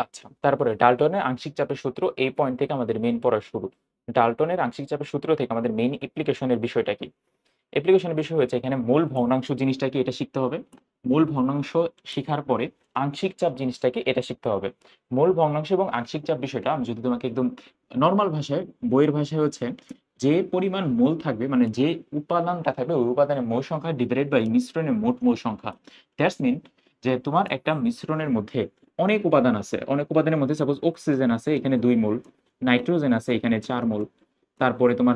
আচ্ছা, তারপরে ডাল্টনের আংশিক চাপের সূত্র, এই পয়েন্ট থেকে আমাদের মেইন পড়া শুরু। ডাল্টনের আংশিক চাপের সূত্র থেকে আমাদের মেইন অ্যাপ্লিকেশনের বিষয়টা কি? অ্যাপ্লিকেশনের বিষয় হচ্ছে এখানে মূল ভগ্নাংশ জিনিসটা কি এটা শিখতে হবে। মূল ভগ্নাংশ শিখার পরে আংশিক চাপ জিনিসটাকে এটা শিখতে হবে। মূল ভগ্নাংশ এবং আংশিক চাপ বিষয়টা আমি যদি তোমাকে একদম নর্মাল ভাষায়, বইয়ের ভাষায় হচ্ছে যে পরিমাণ মোল থাকবে, মানে যে উপাদানটা থাকবে ওই উপাদানের মোল সংখ্যা ডিভাইডেড বাই মিশ্রণের মোট মোল সংখ্যা। দ্যাটস মিন যে তোমার একটা মিশ্রণের মধ্যে অনেক উপাদান আছে, অনেক উপাদানের মধ্যে সাপোজ অক্সিজেন আছে এখানে 2 মোল, নাইট্রোজেন আছে এখানে 4 মোল, তারপরে তোমার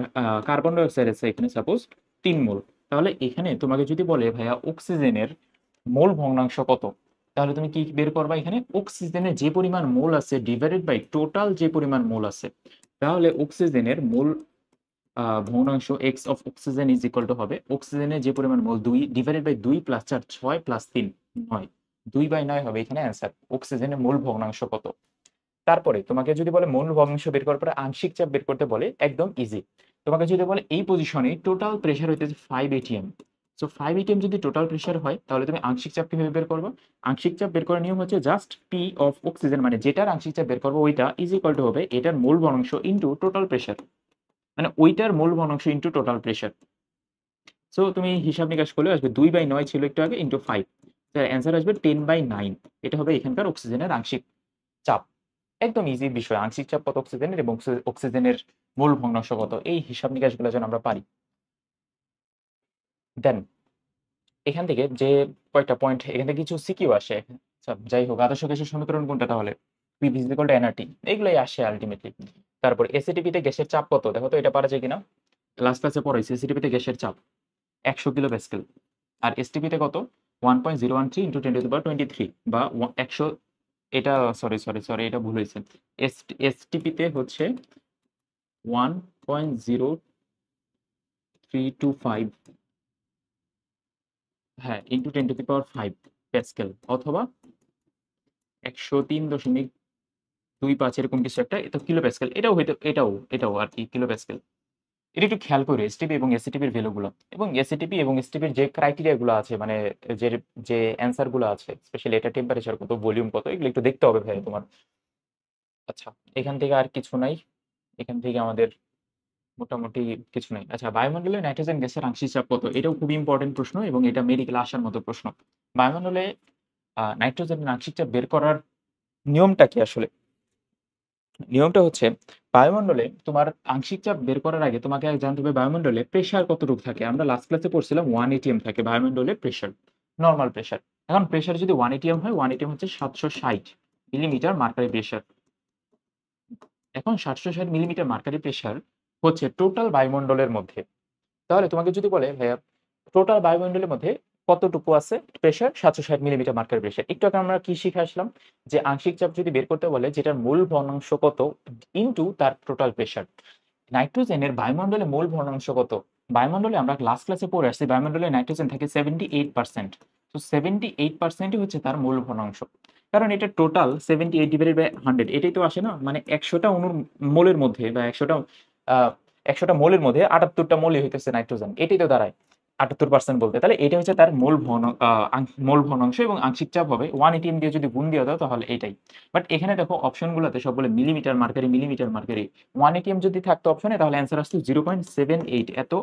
কার্বন ডাই অক্সাইড আছে এখানে সাপোজ 3 মোল। তাহলে এখানে তোমাকে যদি বলে ভাইয়া অক্সিজেনের মোল ভগ্নাংশ কত, তাহলে তুমি কি বের করবা? এখানে অক্সিজেনের যে পরিমাণ মোল আছে ডিভাইডেড বাই টোটাল যে পরিমাণ মোল আছে। তাহলে অক্সিজেনের মোল ভগ্নাংশ x of oxygen is equal two হবে অক্সিজেনের যে পরিমাণ মোল 2 ডিভাইডেড বাই 2 প্লাস 4 6 প্লাস 3 9, 2/9 হবে এখানে অ্যান্সার। অক্সিজেনের মোল ভগ্নাংশ কত? তারপরে তোমাকে যদি বলে মূল ভগ্নাংশ বের করার পরে আংশিক চাপ বের করতে বলে, একদম ইজি। তোমাকে যদি বলে এই পজিশনে টোটাল প্রেশার হইতেছে 5 atm, সো 5 atm যদি টোটাল প্রেশার হয় তাহলে তুমি আংশিক চাপ কিভাবে বের করবো? আংশিক চাপ বের করার নিয়ম হচ্ছে জাস্ট পি অফ অক্সিজেন, মানে যেটার আংশিক চাপ বের করবো ওইটা ইজ ইকুয়াল টু হবে এটার মূল ভগ্নাংশ ইন্টু টোটাল প্রেশার, মানে ওইটার মূল ভগ্নাংশ ইন্টু টোটাল প্রেশার। সো তুমি হিসাব নিকাশ করলে আসবে 2/9 ছিল একটু আগে ইন্টু 5, তার অ্যান্সার আসবে 10/9। এটা হবে এখানকার অক্সিজেনের আংশিক চাপ। একদম ইজি বিষয়, আংশিক চাপ কত অক্সিজেনের এবং অক্সিজেনের মূল ভগ্নাংশ কত, এই হিসাব নিকাশগুলো যেন আমরা পারি। দেন এখান থেকে যে কয়েকটা পয়েন্ট, এখান থেকে কিছু সিকিউ আসে। আচ্ছা, যাই হোক, আদর্শ গ্যাসের সমীকরণ কোনটা তাহলে? পি ইকুয়াল টু এনআরটি, এগুলোই আসে আলটিমেটলি। তারপর এসিটিপিতে গ্যাসের চাপ কত, দেখো তো এটা পারা যায় কিনা। লাস্ট ক্লাসে পড়াইছি এসিটিপিতে গ্যাসের চাপ 100 কিলো প্যাসকেল, আর এসটিপিতে কত 1.013 ইন্টু 10⁻23 বা 100, এটা সরি সরি সরি এটা ভুল হয়েছে। এসটিপিতে হচ্ছে 1.0325, হ্যাঁ, ইন্টু 10⁵ প্যাসকেল, অথবা 103.25 এরকম কিছু একটা, এটা কিলো প্যাসকেল, এটাও হয়তো, এটাও আর কি কিলো প্যাসকেল। এটা একটু খেয়াল করে এসটিপি এবং এসিটিপির ভ্যালুগুলো এবং এসিটিপি এবং এসটিপির যে ক্রাইটেরিয়া গুলো আছে, মানে যে যে অ্যান্সার গুলো আছে, স্পেশালি এটা টেম্পারেচার কত, ভলিউম কত, এগুলো একটু দেখতে হবে ভাই তোমার। আচ্ছা, এখান থেকে আর কিছু নাই, এখান থেকে আমাদের মোটামুটি কিছু নাই। আচ্ছা, বায়ুমণ্ডলে নাইট্রোজেন গ্যাসের আংশিক চাপ কত, এটাও খুবই ইম্পর্টেন্ট প্রশ্ন এবং এটা মেডিকেলে আসার মতো প্রশ্ন। বায়ুমণ্ডলে নাইট্রোজেনের আংশিক চাপ বের করার নিয়মটা কি আসলে? নিয়মটা হচ্ছে বায়ুমণ্ডলে তোমার আংশিক চাপ বের করার আগে তোমাকে আগে জানতে হবে বায়ুমণ্ডলে প্রেসার কতটুকু থাকে। আমরা লাস্ট ক্লাসে পড়ছিলাম 1 atm থাকে বায়ুমণ্ডলে প্রেসার, নর্মাল প্রেসার। এখন প্রেসার যদি 1 atm হয়, 1 atm হচ্ছে 760 মিলিমিটার মার্কারি প্রেসার। এখন 760 মিলিমিটার মার্কারি প্রেসার হচ্ছে টোটাল বায়ুমণ্ডলের মধ্যে। তাহলে তোমাকে যদি বলে ভাইয়া টোটাল বায়ুমণ্ডলের মধ্যে কতটুকু আছে প্রেসার, 760 মিলিমিটার মার্কারি প্রেসার, একটু আগে আমরা কি শিখে আসলাম যে আংশিক চাপ যদি বের করতে বলে যেটার মূল ভগ্নাংশ কত ইনটু তার টোটাল প্রেসার। নাইট্রোজেনের বায়ুমণ্ডলে মূল ভগ্নাংশ কত? বায়ুমণ্ডলে আমরা লাস্ট ক্লাসে পড়ে আসছি বায়ুমণ্ডলে নাইট্রোজেন থাকে 78%। তো 78%ই হচ্ছে তার মূল ভগ্নাংশ, কারণ এটা টোটাল 78/100, এটাই তো আসে না, মানে 100টা অণুর মোলের মধ্যে বা 100টা মোলের মধ্যে 78টা মোলই হইতেছে নাইট্রোজেন, এটাই তো দাঁড়ায় 78% বলতে। তাহলে এটা হচ্ছে তার মূল ভগ্নাংশ এবং আংশিক চাপ হবে 1 atm দিয়ে যদি গুণ দিয়ে দাও তাহলে এটাই। বাট এখানে দেখো অপশনগুলোতে সব বলে millimetre mercury, millimetre mercury. 1 atm যদি থাকতো অপশনে তাহলে অ্যান্সার আসতো 0.78, এত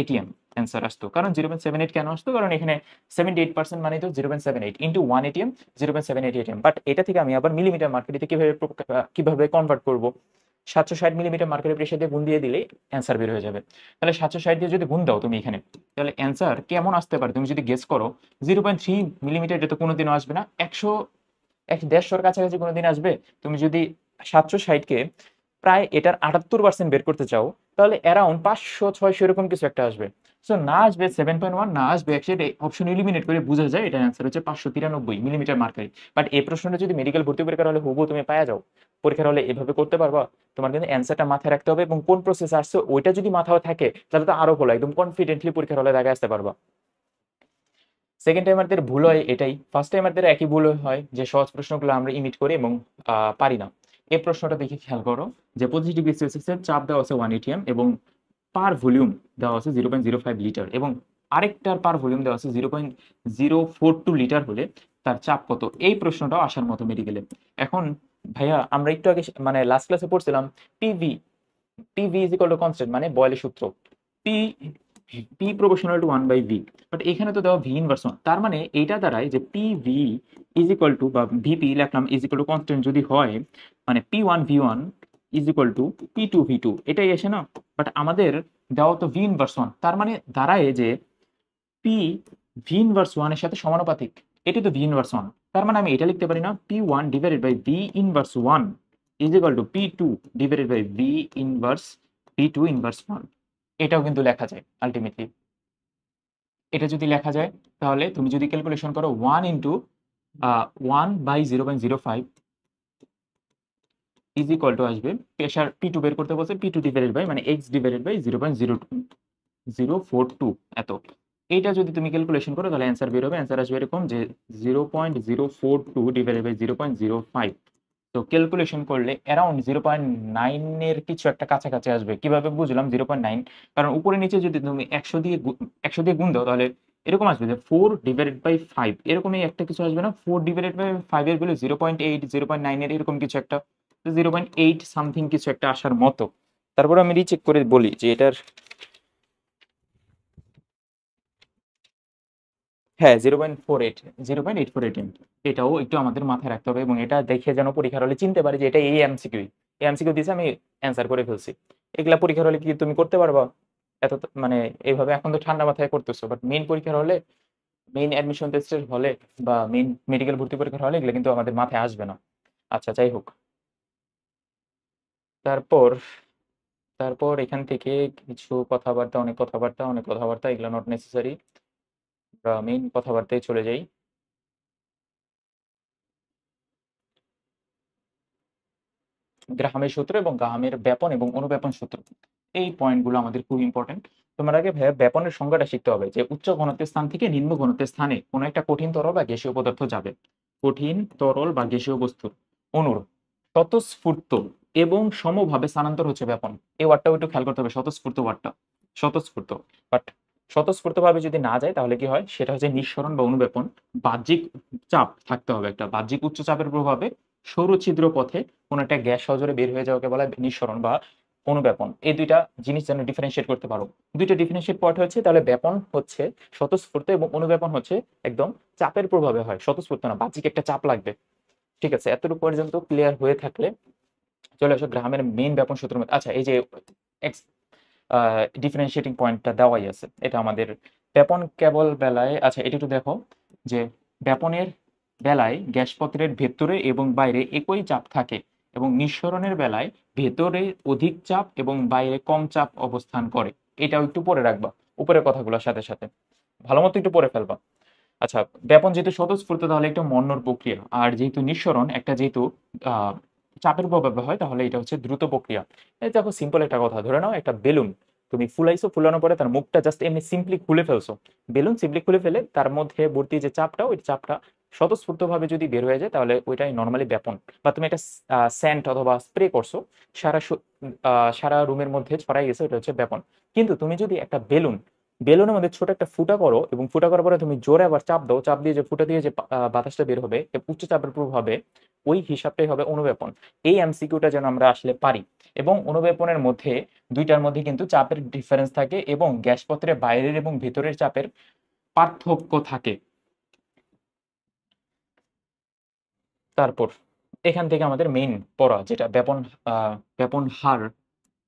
এটিএম অ্যান্সার আসতো। কারণ 0.78 কেন আসতো? কারণ এখানে 78% মানে তো 0.78 ইন্টু 1 atm, 0.78 atm। বাট এটা থেকে আমি আবার মিলিমিটার মার্কারিতে কিভাবে কনভার্ট করবো? 760 মিলিমিটার মার্কারি প্রেসার দিয়ে গুণ দিয়ে দিলেই অ্যান্সার বের হয়ে যাবে। তাহলে 760 দিয়ে যদি গুণ দাও তুমি এখানে, তাহলে অ্যান্সার কেমন আসতে পারে তুমি যদি গেস করো? 0.3 মিলিমিটার, এটা তো কোনোদিনও আসবে না। 100-150-র কাছাকাছি কোনোদিন আসবে? তুমি যদি 760কে প্রায় এটার 78% বের করতে চাও তাহলে অ্যারাউন্ড 500-600 এরকম কিছু একটা আসবে। সো না আসবে 7.1, না আসবে 100, অপশন এলিমিনেট করে বোঝা যায় এটা অ্যান্সার হচ্ছে 593 মিলিমিটার মার্কারি। বাট এই প্রশ্নটা যদি মেডিকেল ভর্তি পরীক্ষার হলে হুবহু তুমি পাওয়া যাও, পরীক্ষার হলে এভাবে করতে পারবা? তোমার কিন্তু অ্যান্সারটা মাথায় রাখতে হবে এবং কোন প্রসেস আসছে ওইটা যদি মাথায় থাকে তাহলে তো আরো ভালো, একদম কনফিডেন্টলি পরীক্ষার হলে দেখা আসতে পারবা। সেকেন্ড টাইমারদের ভুল হয় এটাই, ফার্স্ট টাইমারদের একই ভুল হয় যে সহজ প্রশ্নগুলো আমরা ইমিট করি এবং পারি না। এই প্রশ্নটা দেখে খেয়াল করো যে 25 ডিগ্রি সেলসিয়াসের চাপ দেওয়া আছে 1 atm এবং পার ভলিউম দেওয়া আছে 0.05 লিটার এবং আরেকটার পার ভলিউম দেওয়া আছে 0.042 লিটার হলে তার চাপ কত, এই প্রশ্নটাও আসার মতো মেডিকেলে। এখন ভাইয়া আমরা একটু আগে মানে লাস্ট ক্লাসে পড়ছিলাম PV, PV is equal to constant মানে বয়েলের সূত্র, P P proportional to 1/v, but এখানে তো দেওয়া ভি ইনভার্স 1, তার মানে এইটা দ্বারাই যে P V is equal two বা ভিপি লিখলাম ইজ ইকুয়াল টু কনস্ট্যান্ট যদি হয়, মানে P1V1 is equal two P2V2, এটাই আসে না। বাট আমাদের দেওয়া তো ভি ইনভার্স 1, তার মানে দাঁড়ায় যে পি ভি ইনভার্স 1 এর সাথে সমানুপাতিক, এটি তো ভি ইনভার্স 1, তার মানে আমি এটা লিখতে পারি না P1 divided by V inverse 1 is equal to P2 divided by V inverse P2 inverse 1। এটাও কিন্তু লেখা যায় আলটিমেটলি। এটা যদি লেখা যায় তাহলে তুমি যদি ক্যালকুলেশন করো 1 ইন্টু 1/0.05 ইজ ইকুয়াল টু আসবে, প্রেশার P2 বের করতে বলছে, P2 ডিভাইডেড বাই মানে x ডিভাইডেড বাই 0.042 এত। এইটা যদি তুমি ক্যালকুলেশন করো তাহলে অ্যান্সার বের হবে, অ্যান্সার আসবে এরকম যে 0.042 ডিভাইডেড বাই 0.05। তো ক্যালকুলেশন করলে অ্যারাউন্ড 0.9 এর কিছু একটা কাছাকাছি আসবে। কিভাবে বুঝলাম 0.9, কারণ উপরে নিচে যদি তুমি 100 দিয়ে গুণ দাও তাহলে এরকম আসবে যে 4/5 এরকমই একটা কিছু আসবে না, 4/5 এর ভ্যালু 0.8, 0.9 এর এরকম কিছু একটা, 0.8 সামথিং কিছু একটা আসার মতো। তারপর আমি রিচেক করে বলি যে এটার, হ্যাঁ 0.848 এম। এটাও একটু আমাদের মাথায় রাখতে হবে এবং এটা দেখে যেন পরীক্ষার হলে চিনতে পারি যে এটা এই এমসিকিউ, এই এমসিকিউ দিয়েছে আমি অ্যান্সার করে ফেলছি। এগুলা পরীক্ষার হলে কি তুমি করতে পারবা এত মানে এইভাবে? এখন তো ঠান্ডা মাথায় করতেছো, বাট মেইন পরীক্ষার হলে, মেইন অ্যাডমিশন টেস্টের হলে বা মেইন মেডিকেল ভর্তি পরীক্ষার হলে এগুলো কিন্তু আমাদের মাথায় আসবে না। আচ্ছা যাই হোক, তারপর তারপর এখান থেকে কিছু কথাবার্তা, অনেক কথাবার্তা এগুলো নট নেসেসারি, আমরা মেইন কথাবার্তায় চলে যাই। গ্রাহামের সূত্র এবং গ্রাহামের ব্যাপন এবং অনুব্যাপন সূত্র, এই পয়েন্টগুলো আমাদের খুব ইম্পর্টেন্ট। তোমার আগে ভাইয়া ব্যাপনের সংজ্ঞাটা শিখতে হবে যে উচ্চ ঘনত্বের স্থান থেকে নিম্ন ঘনত্বের স্থানে কোনো একটা কঠিন তরল বা গ্যাসীয় পদার্থ যাবে, কঠিন তরল বা গ্যাসীয় বস্তুর অনুর স্বতঃস্ফূর্ত এবং সমভাবে স্থানান্তর হচ্ছে ব্যাপন। এই ওয়ার্ডটাও একটু খেয়াল করতে হবে, স্বতঃস্ফূর্ত ওয়ার্ডটা, স্বতঃস্ফূর্ত। বাট স্বতঃস্ফূর্তভাবে যদি না যায় তাহলে কি হয়, সেটা হচ্ছে নিঃসরণ বা অনুব্যাপন। বাহ্যিক চাপ থাকতে হবে, একটা বাহ্যিক উচ্চ চাপের প্রভাবে সরু ছিদ্র পথে কোনো একটা গ্যাস সহজরে বের হয়ে যাওয়াকে বলা হয় নিঃসরণ বা অনুব্যাপন। এই দুইটা জিনিস যেন ডিফারেন্সিয়েট করতে পারো, দুইটা ডিফারেন্সিয়েট পয়েন্ট হচ্ছে, তাহলে ব্যাপন হচ্ছে স্বতঃস্ফূর্ত এবং অনুব্যাপন হচ্ছে একদম চাপের প্রভাবে হয়, স্বতঃস্ফূর্ত না, বাহ্যিক একটা চাপ লাগবে। ঠিক আছে, এতটুকু পর্যন্ত ক্লিয়ার হয়ে থাকলে চলে আসো গ্রাহামের মেইন ব্যাপন সূত্রের মধ্যে। আচ্ছা এই যে এক্স ডিফারেন্সিয়েটিং পয়েন্টটা দেওয়াই আছে, এটা আমাদের ব্যাপন কেবল বেলায়, আচ্ছা এটা একটু দেখো যে ব্যাপনের বেলায় গ্যাসপত্রের ভেতরে এবং বাইরে একই চাপ থাকে এবং নিঃসরণের বেলায় ভেতরে অধিক চাপ এবং বাইরে কম চাপ অবস্থান করে। এটাও একটু পড়ে রাখবা, উপরের কথাগুলোর সাথে সাথে ভালো মতো একটু পড়ে ফেলবা। আচ্ছা, ব্যাপন যেহেতু স্বতঃস্ফূর্ত তাহলে একটা মন্নর প্রক্রিয়া, আর যেহেতু নিঃসরণ একটা যেহেতু আহ চাপের প্রভাবে হয় তাহলে এটা হচ্ছে দ্রুত প্রক্রিয়া। এই দেখো সিম্পল একটা কথা, ধরে নাও একটা বেলুন তুমি ফুলাইছো, ফুলানোর পরে তার মুখটা জাস্ট এমনি সিম্পলি খুলে ফেলছো, বেলুন সিম্পলি খুলে ফেলে তার মধ্যে ভর্তি যে চাপটা, ওই চাপটা স্বতঃস্ফূর্ত ভাবে যদি বের হয়ে যায় তাহলে ওইটাই নর্মালি ব্যাপন। বা তুমি একটা স্যান্ড অথবা স্প্রে করছো, সারা রুমের মধ্যে ছড়াই গেছে, ওটা হচ্ছে ব্যাপন। কিন্তু তুমি যদি একটা বেলুনের মধ্যে ছোট একটা ফুটা করো এবং ফুটা করার পরে তুমি জোরে আবার চাপ দাও, চাপ দিয়ে যে ফুটা দিয়ে যে বাতাসটা বের হবে উচ্চ চাপের প্রভাবে, ওই হিসাবটাই হবে অনুব্যাপন। এই এমসিকিউটা যেন আমরা আসলে পারি। এবং অনুব্যাপনের মধ্যে দুইটার মধ্যে কিন্তু চাপের ডিফারেন্স থাকে এবং গ্যাসপত্রের বাইরের এবং ভেতরের চাপের পার্থক্য থাকে। তারপর এখান থেকে আমাদের মেইন পড়া যেটা ব্যাপন হার,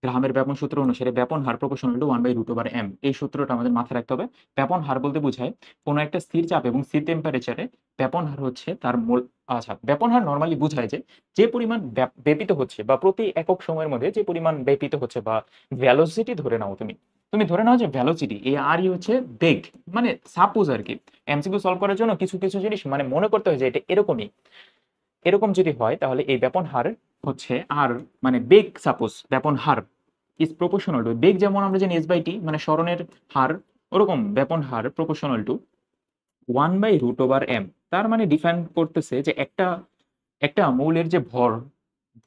গ্রাহামের ব্যাপন সূত্র অনুসারে ব্যাপন হার প্রপোর্শনাল টু 1/√m, এই সূত্রটা আমাদের মাথায় রাখতে হবে। ব্যাপন হার বলতে বোঝায় কোনো একটা স্থির চাপ এবং স্থির টেম্পারেচারে ব্যাপন হার হচ্ছে তার মূল। আচ্ছা, ব্যাপন হার নর্মালি বোঝায় যে যে পরিমাণ ব্যাপিত হচ্ছে বা প্রতি একক সময়ের মধ্যে যে পরিমাণ ব্যাপিত হচ্ছে, বা ভ্যালোসিটি ধরে নাও তুমি, ধরে নাও যে ভ্যালোসিটি এই আরই হচ্ছে বেগ, মানে সাপোজ আর কি এমসিকিউ সলভ করার জন্য কিছু কিছু জিনিস মানে মনে করতে হয় যে এটা এরকমই, এরকম যদি হয় তাহলে এই ব্যাপন হার হচ্ছে আর, মানে বেগ সাপোজ ব্যাপন হার ইজ প্রপোর্শনাল টু বেগ, যেমন আমরা জানি s/t মানে সরণের হার, ওরকম ব্যাপন হার প্রপোর্শনাল টু 1/√m। তার মানে ডিফাইন করতেছে যে একটা একটা মৌলের যে ভর,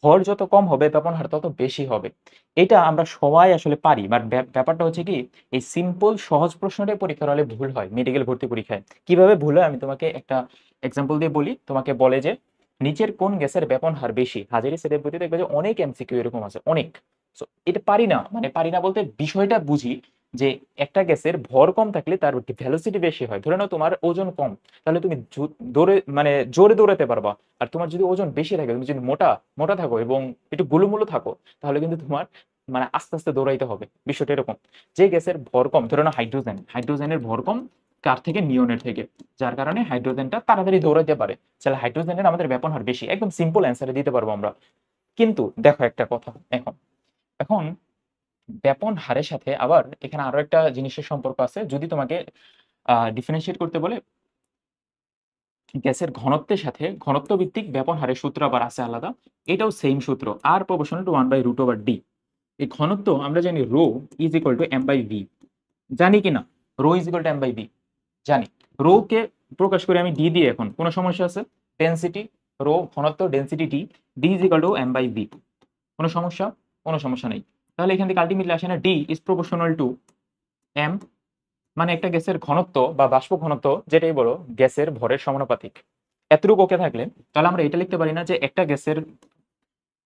ভর যত কম হবে ব্যাপন হার তত বেশি হবে। এটা আমরা সবাই আসলে পারি, বাট ব্যাপারটা হচ্ছে কি, এই সিম্পল সহজ প্রশ্নটাই পরীক্ষার হলে ভুল হয় মেডিকেল ভর্তি পরীক্ষায়। কিভাবে ভুল হয় আমি তোমাকে একটা এক্সাম্পল দিয়ে বলি। তোমাকে বলে যে নিচের কোন গ্যাসের ব্যাপন হার বেশি, হাজারি সেটের বইতে দেখবে যে অনেক এমসিকিউ এরকম আছে, অনেক। So, এটা পারি না, মানে পারি না বলতে বিষয়টা বুঝি যে একটা গ্যাসের ভর কম থাকলে তার ভ্যালোসিটি বেশি হয়। ধরে নাও তোমার ওজন কম, তাহলে তুমি দৌড়ে মানে জোরে দৌড়াতে পারবা। আর তোমার যদি ওজন বেশি থাকে, তুমি যদি মোটা মোটা থাকো এবং একটু গুলুমুলু থাকো, তাহলে কিন্তু তোমার মানে আস্তে আস্তে দৌড়াইতে হবে। বিষয়টা এরকম, যে গ্যাসের ভর কম, ধরে নাও হাইড্রোজেন, হাইড্রোজেনের ভর কম কার থেকে, নিয়নের থেকে, যার কারণে হাইড্রোজেনটা তাড়াতাড়ি দৌড়াইতে পারে। তাহলে হাইড্রোজেনের আমাদের ব্যাপন হার বেশি, একদম সিম্পল অ্যান্সারে দিতে পারবো আমরা। কিন্তু দেখো একটা কথা, এখন এখন ব্যাপন হারের সাথে আবার এখানে আরো একটা জিনিসের সম্পর্ক আছে। যদি তোমাকে ডিফারেন্সিয়েট করতে বলে গ্যাসের ঘনত্বের সাথে, ঘনত্ব ভিত্তিক ব্যাপন হারের সূত্র আবার আছে আলাদা। এটাও সেম সূত্র, আর প্রপোর্শনাল টু 1/√/d। এই ঘনত্ব আমরা জানি rho is equal two m/v, জানি কি না? Rho is equal two m/v জানি। রো কে প্রকাশ করে আমি ডি দিয়ে, এখন কোনো সমস্যা আছে? ডেনসিটি রো, ঘনত্ব density D, D is equal two m/v। কোনো সমস্যা? কোনো সমস্যা নেই। তাহলে এখান থেকে আলটিমেটলি আসে না, D is proportional to M, মানে একটা গ্যাসের ঘনত্ব বা বাষ্প ঘনত্ব যেটাই বলো গ্যাসের ভরের সমানুপাতিক। এতটুকু ওকে থাকলে তাহলে আমরা এটা লিখতে পারি না যে একটা গ্যাসের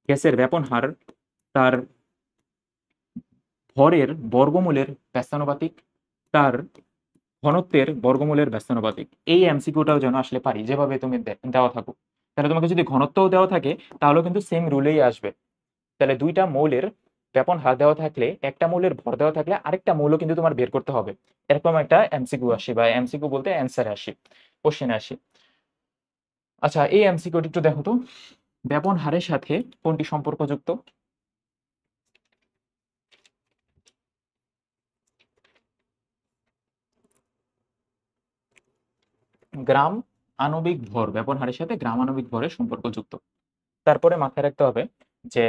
গ্যাসের ব্যাপন হার তার ভরের বর্গমূলের ব্যস্তানুপাতিক, তার ঘনত্বের বর্গমূলের ব্যস্তানুপাতিক। এই এমসিকিউটাও যেন আসলে পারি, যেভাবে তুমি দেওয়া থাকো। তাহলে তোমাকে যদি ঘনত্বও দেওয়া থাকে তাহলেও কিন্তু সেম রুলেই আসবে। তাহলে দুইটা মৌলের ব্যাপন হার দেওয়া থাকলে, একটা মৌলের ভর দেওয়া থাকলে আরেকটা মৌল কিন্তু তোমার বের করতে হবে। এরকম একটা এমসিকিউ আসি, বা এমসিকিউ বলতে অ্যান্সারে আসি, কোশ্চেনে আসি। আচ্ছা, এই এমসিকিউটি একটু দেখো তো, ব্যাপন হারের সাথে কোনটি সম্পর্কযুক্ত? গ্রাম আণবিক ভর, ব্যাপন হারের সাথে গ্রাম আণবিক ভরের সম্পর্কযুক্ত। তারপরে মাথায় রাখতে হবে যে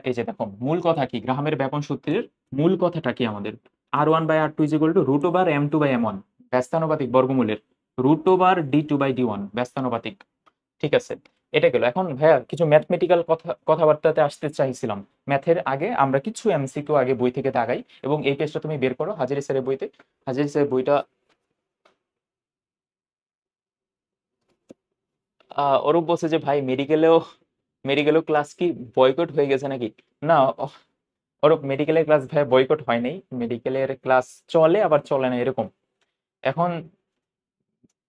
এই যে দেখো মূল কথা কি, গ্রাহামের ব্যাপন সূত্রের মূল কথাটা কি আমাদের, R1/R2 is equal two √/m2/m1, ব্যস্তানুপাতিক বর্গমূলের √/d2/d1 ব্যস্তানুপাতিক। ঠিক আছে, এটা গেল। এখন ভাইয়া কিছু ম্যাথমেটিক্যাল কথাবার্তাতে আসতে চাইছিলাম। ম্যাথের আগে আমরা কিছু এমসিকিউ আগে বই থেকে দাগাই, এবং এই পেজটা তুমি বের করো হাজারি স্যারের বইতে। হাজারি স্যারের বইটা অরূপ বলছে যে ভাই মেডিকেলেও, মেডিকেলেও ক্লাস কি বয়কট হয়ে গেছে নাকি? না অরূপ, মেডিকেলের ক্লাস ভাই বয়কট হয় নাই, মেডিকেলের ক্লাস চলে আবার চলে না এরকম। এখন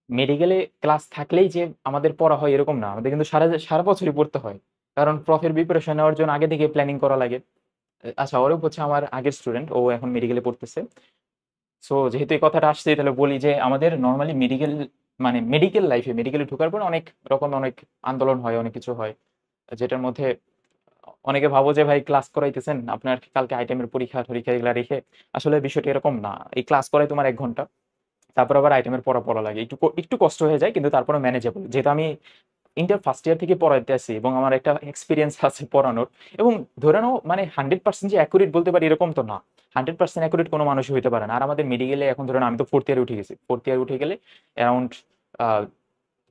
মেডিকেলে ক্লাস থাকলেই যে আমাদের পড়া হয় এরকম না, আমাদের কিন্তু সারা সারা বছরই পড়তে হয়, কারণ প্রফের প্রিপারেশন নেওয়ার জন্য আগে থেকে প্ল্যানিং করা লাগে। আচ্ছা, অরূপ হচ্ছে আমার আগের স্টুডেন্ট, ও এখন মেডিকেলে পড়তেছে। সো যেহেতু এই কথাটা আসছে, তাহলে বলি যে আমাদের নর্মালি মেডিকেল, মানে মেডিকেল লাইফে, মেডিকেলে ঢোকার পর অনেক রকম অনেক আন্দোলন হয়, অনেক কিছু হয়, যেটার মধ্যে অনেকে ভাবো যে ভাই ক্লাস করাইতেছেন আপনার কালকে আইটেমের পরীক্ষা টরীক্ষা এগুলা রেখে। আসলে বিষয়টা এরকম না, এই ক্লাস করাই তোমার 1 ঘন্টা, তারপর আবার আইটেমের পড়া পড়া লাগে, একটু একটু কষ্ট হয়ে যায়, কিন্তু তারপরে ম্যানেজেবল। যেহেতু আমি ইন্টার ফার্স্ট ইয়ার থেকে পড়াইতে আসি এবং আমার একটা এক্সপিরিয়েন্স আছে পড়ানোর, এবং ধরে নাও মানে 100% যে অ্যাকুরেট বলতে পারি এরকম তো না, 100% অ্যাকুরেট কোনো মানুষই হইতে পারে না। আর আমাদের মেডিকেলে এখন ধরে নাও আমি তো ফোর্থ ইয়ারে উঠে গেছি, ফোর্থ ইয়ারে উঠে গেলে অ্যারাউন্ড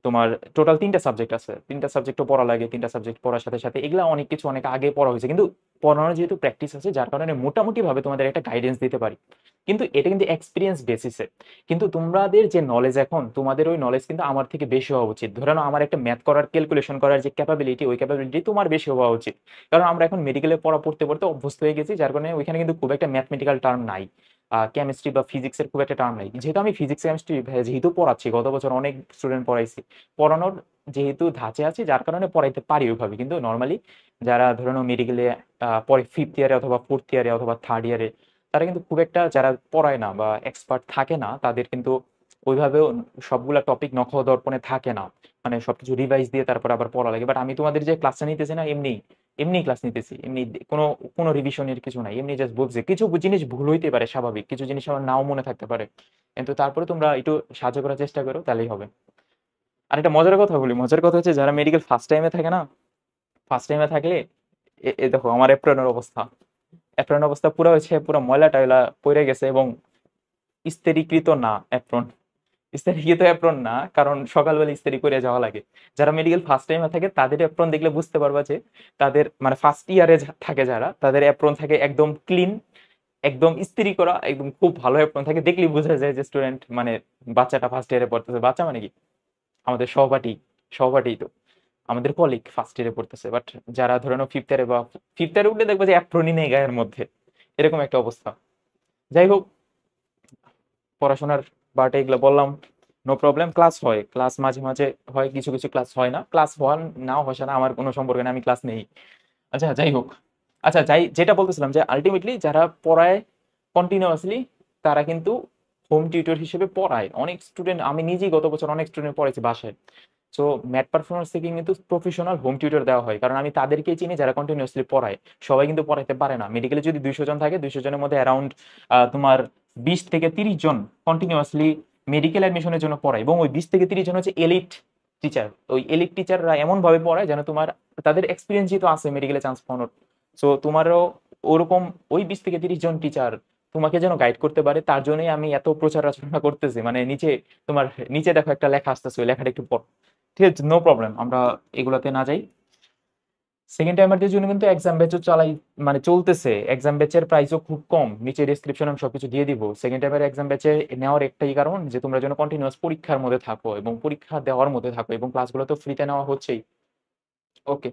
তোমার টোটাল 3টা সাবজেক্ট আছে, 3টা সাবজেক্টও পড়া লাগে। 3টা সাবজেক্ট পড়ার সাথে সাথে এগুলা অনেক কিছু অনেক আগে পড়া হয়েছে, কিন্তু পড়ানোর যেহেতু প্র্যাকটিস আছে যার কারণে মোটামুটি ভাবে তোমাদের একটা গাইডেন্স দিতে পারি। কিন্তু এটা কিন্তু এক্সপিরিয়েন্স বেসিসে। কিন্তু তোমাদের যে নলেজ, এখন তোমাদের ওই নলেজ কিন্তু আমার থেকে বেশি হওয়া উচিত। ধরে নাও আমার একটা ম্যাথ করার, ক্যালকুলেশন করার যে ক্যাপাবিলিটি, ওই ক্যাপাবিলিটি তোমার বেশি হওয়া উচিত। কারণ আমরা এখন মেডিকেলে পড়া পড়তে পড়তে অভ্যস্ত হয়ে গেছি, যার কারণে ওইখানে কিন্তু খুব একটা ম্যাথমেটিক্যাল টার্ম নাই, কেমিস্ট্রি বা ফিজিক্সের খুব একটা টার্ম নাই। যেহেতু আমি ফিজিক্স কেমিস্ট্রি যেহেতু পড়াচ্ছি, গত বছর অনেক স্টুডেন্ট পড়াইছি, পড়ানোর যেহেতু ধাঁচে আছে যার কারণে পড়াইতে পারি ওইভাবে। কিন্তু নর্মালি যারা ধরে নাও মেডিকেলে পরে ফিফথ ইয়ারে অথবা ফোর্থ ইয়ারে অথবা থার্ড ইয়ারে, তারা কিন্তু খুব একটা, যারা পড়ায় না বা এক্সপার্ট থাকে না, তাদের কিন্তু ওইভাবেও সবগুলা টপিক নখ দর্পণে থাকে না, মানে সবকিছু রিভাইজ দিয়ে তারপর আবার পড়া লাগে। বাট আমি তোমাদের যে ক্লাসটা নিতেছি না, এমনি এমনি ক্লাস নিতেছি, এমনি কোনো কোনো রিভিশনের কিছু নাই, এমনি জাস্ট বলছি। কিছু জিনিস ভুল হইতে পারে, স্বাভাবিক, কিছু জিনিস আমার নাও মনে থাকতে পারে, কিন্তু তারপরে তোমরা একটু সাহায্য করার চেষ্টা করো, তাহলেই হবে। আর একটা মজার কথা বলি, মজার কথা হচ্ছে যারা মেডিকেল ফার্স্ট টাইমে থাকে না, ফার্স্ট টাইমে থাকলে এ দেখো আমার অ্যাপ্রনের অবস্থা, অ্যাপ্রনের অবস্থা পুরো হচ্ছে পুরো ময়লা টয়লা পড়ে গেছে, এবং ইস্তেরিকৃত না অ্যাপ্রন, ইস্তারি কিন্তু অ্যাপ্রন না, কারণ সকালবেলা ইস্তারি করে যাওয়া লাগে। যারা মেডিকেল ফার্স্ট টাইমে থাকে তাদের অ্যাপ্রন দেখলে বুঝতে পারবা যে তাদের মানে ফার্স্ট ইয়ারে থাকে যারা, তাদের অ্যাপ্রন থাকে একদম ক্লিন, একদম ইস্ত্রি করা, একদম খুব ভালো অ্যাপ্রন থাকে, দেখলেই বোঝা যায় যে স্টুডেন্ট মানে বাচ্চাটা ফার্স্ট ইয়ারে পড়তেছে। বাচ্চা মানে কি, আমাদের সহপাঠী, সহপাঠী তো আমাদের কলিগ ফার্স্ট ইয়ারে পড়তেছে। বাট যারা ধরে নাও ফিফথ ইয়ারে বা ফিফথ ইয়ারে উঠলে দেখবে যে অ্যাপ্রনই নেই গায়ের মধ্যে, এরকম একটা অবস্থা। যাই হোক, পড়াশোনার বাটে এগুলো বললাম, নো প্রবলেম। ক্লাস হয়, ক্লাস মাঝে মাঝে হয়, কিছু কিছু ক্লাস হয় না। ক্লাস হওয়ার নাও হয় না আমার কোনো সম্পর্ক নেই, আমি ক্লাস নেই। আচ্ছা যাই হোক, আচ্ছা যাই, যেটা বলতেছিলাম যে আলটিমেটলি যারা পড়ায় কন্টিনিউয়াসলি তারা কিন্তু হোম টিউটর হিসেবে পড়ায় অনেক স্টুডেন্ট। আমি নিজেই গত বছর অনেক স্টুডেন্ট পড়াইছি বাসায়। সো ম্যাথ পারফরমেন্স থেকে কিন্তু প্রফেশনাল হোম টিউটর দেওয়া হয়, কারণ আমি তাদেরকেই চিনি যারা কন্টিনিউয়াসলি পড়ায়। সবাই কিন্তু পড়াইতে পারে না। মেডিকেলে যদি 200 জন থাকে, 200 জনের মধ্যে অ্যারাউন্ড তোমার 20 থেকে 30 জন কন্টিনিউয়াসলি মেডিকেল অ্যাডমিশনের জন্য পড়ায়, এবং ওই 20 থেকে 30 জন হচ্ছে এলিট টিচার। ওই এলিট টিচাররা এমন ভাবে পড়ায় যেন তোমার, তাদের এক্সপিরিয়েন্স যেহেতু আছে মেডিকেলে চান্স পাওয়ানোর, সো তোমারও ওরকম ওই 20 থেকে 30 জন টিচার তোমাকে যেন গাইড করতে পারে, তার জন্যই আমি এত প্রচার আলোচনা করতেছি। মানে নিচে তোমার, নিচে দেখো একটা লেখা আসতেছে, ওই লেখাটা একটু পড়। ঠিক আছে, নো প্রবলেম, আমরা এগুলাতে না যাই। সেকেন্ড টাইমারদের জন্য কিন্তু এক্সাম ব্যাচও চালাই, মানে চলতেছে। এক্সাম ব্যাচের প্রাইসও খুব কম, নিচে ডেসক্রিপশনে আমি সবকিছু দিয়ে দিব। সেকেন্ড টাইমের এক্সাম ব্যাচে নেওয়ার একটাই কারণ যে তোমরা যেন কন্টিনিউয়াস পরীক্ষার মধ্যে থাকো এবং পরীক্ষা দেওয়ার মধ্যে থাকো, এবং ক্লাসগুলো তো ফ্রিতে নেওয়া হচ্ছেই। ওকে,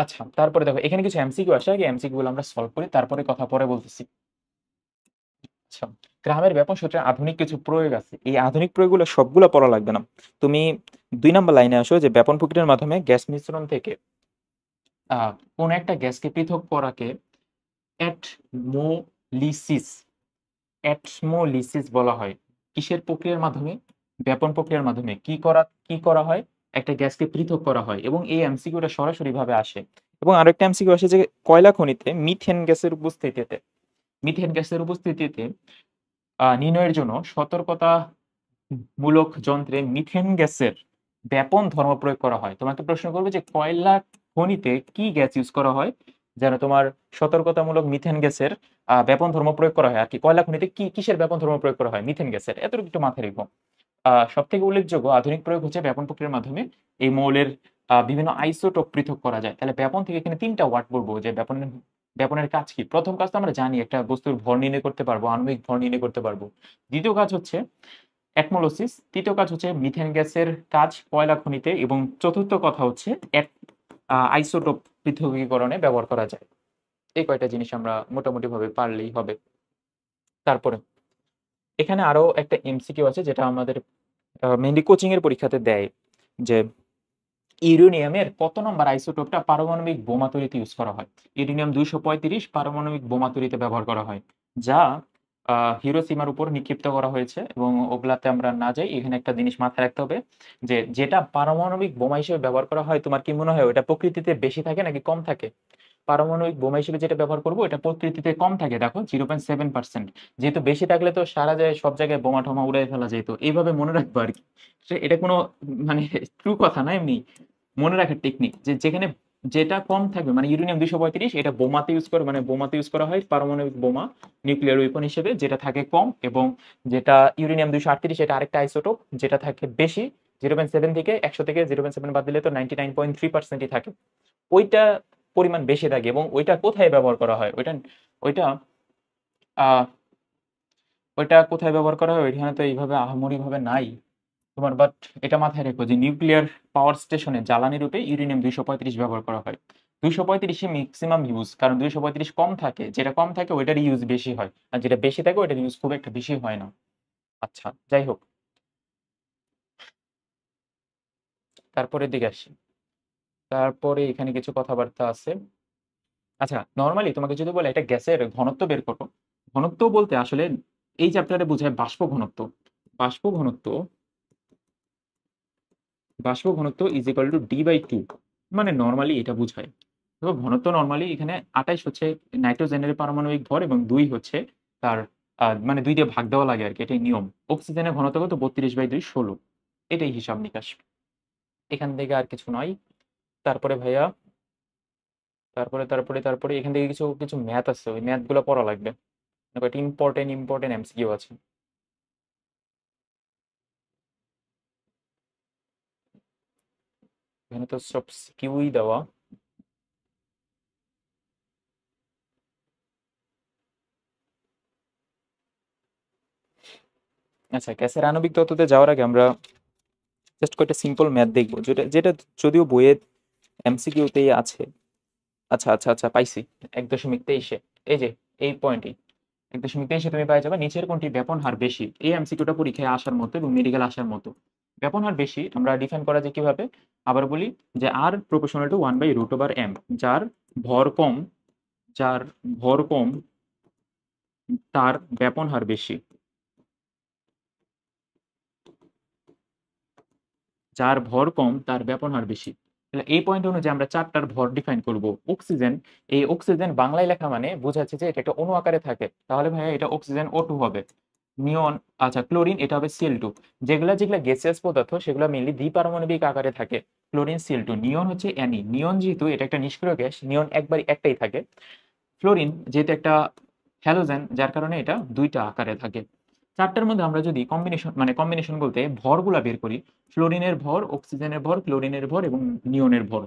আচ্ছা তারপরে দেখো এখানে কিছু এমসিকিউ আসে, আগে এমসিকিউ গুলো আমরা সলভ করি, তারপরে কথা পরে বলতেছি। আচ্ছা, গ্রামের ব্যাপন সূত্রে আধুনিক কিছু প্রয়োগ আছে, এই আধুনিক প্রয়োগগুলো সবগুলো পড়া লাগবে না। তুমি 2 নম্বর লাইনে আসো যে ব্যাপন প্রক্রিয়ার মাধ্যমে গ্যাস মিশ্রণ থেকে কোন একটা গ্যাসকে পৃথক করাকে অ্যাটমোলিসিস, অ্যাটমোলিসিস বলা হয়। কিসের প্রক্রিয়ার মাধ্যমে? ব্যাপন প্রক্রিয়ার মাধ্যমে কি করা হয়? একটা গ্যাসকে পৃথক করা হয়, এবং এই এমসিকিউটা সরাসরি ভাবে আসে। এবং আরেকটা এমসিকিউ আসে যে কয়লা খনিতে মিথেন গ্যাসের উপস্থিতিতে নির্ণয়ের জন্য সতর্কতামূলক যন্ত্রে মিথেন গ্যাসের ব্যাপন ধর্ম প্রয়োগ করা হয়। তোমাকে প্রশ্ন করবে যে কয়লা খনিতে কি গ্যাস ইউজ করা হয় যেন তোমার সতর্কতামূলক মিথেন গ্যাসের ব্যাপন ধর্ম প্রয়োগ করা হয়। আর কি কয়লা খনিতে কি কিসের ব্যাপন ধর্ম প্রয়োগ করা হয়? মিথেন গ্যাসের। এতটুকু একটু মাথায় রেখো। সব থেকে উল্লেখযোগ্য আধুনিক প্রয়োগ হচ্ছে ব্যাপন প্রক্রিয়ার মাধ্যমে এই মৌলের বিভিন্ন আইসোটোপ পৃথক করা যায়। তাহলে ব্যাপন থেকে এখানে 3টা ওয়ার্ড বলবো যে ব্যাপনের কাজ কি। প্রথম কাজ তো আমরা জানি, একটা বস্তুর ভর নির্ণয় করতে পারবো, আণবিক ভর নির্ণয় করতে পারবো। দ্বিতীয় কাজ হচ্ছে অ্যাটমোলোসিস, তৃতীয় কাজ হচ্ছে মিথেন গ্যাসের কাজ কয়লা খনিতে, এবং চতুর্থ কথা হচ্ছে আইসোটোপ পৃথকীকরণে ব্যবহার করা যায়। এই কয়টা জিনিস আমরা মোটামুটি ভাবে পারলেই হবে। তারপরে এখানে আরো একটা এমসিকিউ আছে যেটা আমাদের মেইনলি কোচিং এর পরীক্ষাতে দেয়, যে ইউরেনিয়ামের কত নম্বর আইসোটোপটা পারমাণবিক বোমা তৈরিতে ইউজ করা হয়? ইউরেনিয়াম 235 পারমাণবিক বোমা তৈরিতে ব্যবহার করা হয়, যা হিরোসীমার উপর নিক্ষিপ্ত করা হয়েছে। এবং ওগুলাতে আমরা না যাই, এখানে একটা জিনিস মাথায় রাখতে হবে যে যেটা পারমাণবিক বোমা হিসেবে ব্যবহার করা হয়, তোমার কি মনে হয় ওটা প্রকৃতিতে বেশি থাকে নাকি কম থাকে? পারমাণবিক বোমা হিসেবে যেটা ব্যবহার করবো এটা প্রকৃতিতে কম থাকে, দেখো 0.7%। যেহেতু বেশি থাকলে তো সারা যায় সব জায়গায় বোমা টোমা উড়াই ফেলা যেত, এইভাবে মনে রাখবো আর কি। এটা কোনো মানে ট্রু কথা না, এমনি মনে রাখার টেকনিক, যে যেখানে যেটা কম থাকবে, মানে ইউরেনিয়াম 235 এটা বোমাতে ইউজ করে, মানে বোমাতে ইউজ করা হয় পারমাণবিক বোমা, নিউক্লিয়ার ওয়েপন হিসেবে, যেটা থাকে কম। এবং যেটা ইউরেনিয়াম 238 এটা আরেকটা আইসোটোপ, যেটা থাকে বেশি, 0.7 থেকে 100 থেকে 0.7 বাদ দিলে তো 99.3%ই থাকে। ওইটা পরিমাণ বেশি থাকে, এবং ওইটা কোথায় ব্যবহার করা হয়, ওইটা ওইটা আহ ওইটা কোথায় ব্যবহার করা হয় ওইখানে তো এইভাবে আহামরি ভাবে নাই তোমার। বাট এটা মাথায় রেখো যে নিউক্লিয়ার পাওয়ার স্টেশনে জ্বালানি রূপে ইউরেনিয়াম 235 ব্যবহার করা হয়। 235 ম্যাক্সিমাম ইউজ, কারণ 235 কম থাকে, যেটা কম থাকে ওইটার ইউজ বেশি হয়, আর যেটা বেশি থাকে ওইটার ইউজ খুব একটা বেশি হয় না। আচ্ছা যাই হোক, তারপরের দিকে আসি। তারপরে এখানে কিছু কথাবার্তা আছে। আচ্ছা, নর্মালি তোমাকে যদি বলে একটা গ্যাসের ঘনত্ব বের করো, ঘনত্ব বলতে আসলে এই চ্যাপ্টারে বোঝায় বাষ্প ঘনত্ব। বাষ্প ঘনত্ব, বাষ্প ঘনত্ব ইজ ইকুয়াল টু D/2, মানে নর্মালি এটা বোঝায়। দেখো ঘনত্ব নর্মালি এখানে 28 হচ্ছে নাইট্রোজেনের পারমাণবিক ভর, এবং 2 হচ্ছে তার মানে 2 দিয়ে ভাগ দেওয়া লাগে আর কি, এটাই নিয়ম। অক্সিজেনের ঘনত্ব কত? 32/2, 16। এটাই হিসাব নিকাশ, এখান থেকে আর কিছু নয়। তারপরে ভাইয়া, তারপরে এখান থেকে কিছু কিছু ম্যাথ আছে, ওই ম্যাথ গুলো পড়া লাগবে। দেখো এটা ইম্পর্টেন্ট ইম্পর্টেন্ট এমসিকিউ আছে। এখানে তো সব কিউই দেওয়া। আচ্ছা, গ্যাসের আণবিক তত্ত্বতে যাওয়ার আগে আমরা জাস্ট কয়েকটা সিম্পল ম্যাথ দেখবো, যেটা যেটা যদিও বইয়ের এমসিকিউতেই আছে। আচ্ছা আচ্ছা আচ্ছা, পাইছি। 1.23-এ, এই যে এই পয়েন্টই 1.23-এ তুমি পাই যাবে নিচের কোনটি ব্যাপন হার বেশি। এই এমসিকিউটা পরীক্ষায় আসার মতো এবং মেডিকেল আসার মতো। ব্যাপন হার বেশি আমরা ডিফাইন করা যায় কিভাবে, আবার বলি, যে আর প্রপোর্শনাল টু 1/√/m, যার ভর কম, যার ভর কম তার ব্যাপন হার বেশি। যার ভর কম তার ব্যাপন হার বেশি। তাহলে এই পয়েন্ট অনুযায়ী আমরা চারটার ভর ডিফাইন করব। অক্সিজেন, এই অক্সিজেন বাংলায় লেখা মানে বোঝাচ্ছে যে এটা একটা অণু আকারে থাকে, তাহলে ভাইয়া এটা অক্সিজেন O2 হবে। নিয়ন, আচ্ছা ক্লোরিন, এটা হবে Cl2। যেগুলা যেগুলা গ্যাসিয়াস পদার্থ সেগুলো মেইনলি দ্বিপারমাণবিক আকারে থাকে। Chlorine Cl2। নিয়ন হচ্ছে Ni। নিয়ন যেহেতু এটা একটা নিষ্ক্রিয় গ্যাস, নিয়ন একটাই থাকে। ফ্লোরিন যেহেতু একটা হ্যালোজেন, যার কারণে এটা দুইটা আকারে থাকে। চারটার মধ্যে আমরা যদি কম্বিনেশন, মানে কম্বিনেশন বলতে ভরগুলা বের করি, ফ্লোরিনের ভর, অক্সিজেনের ভর, ক্লোরিনের ভর এবং নিয়নের ভর,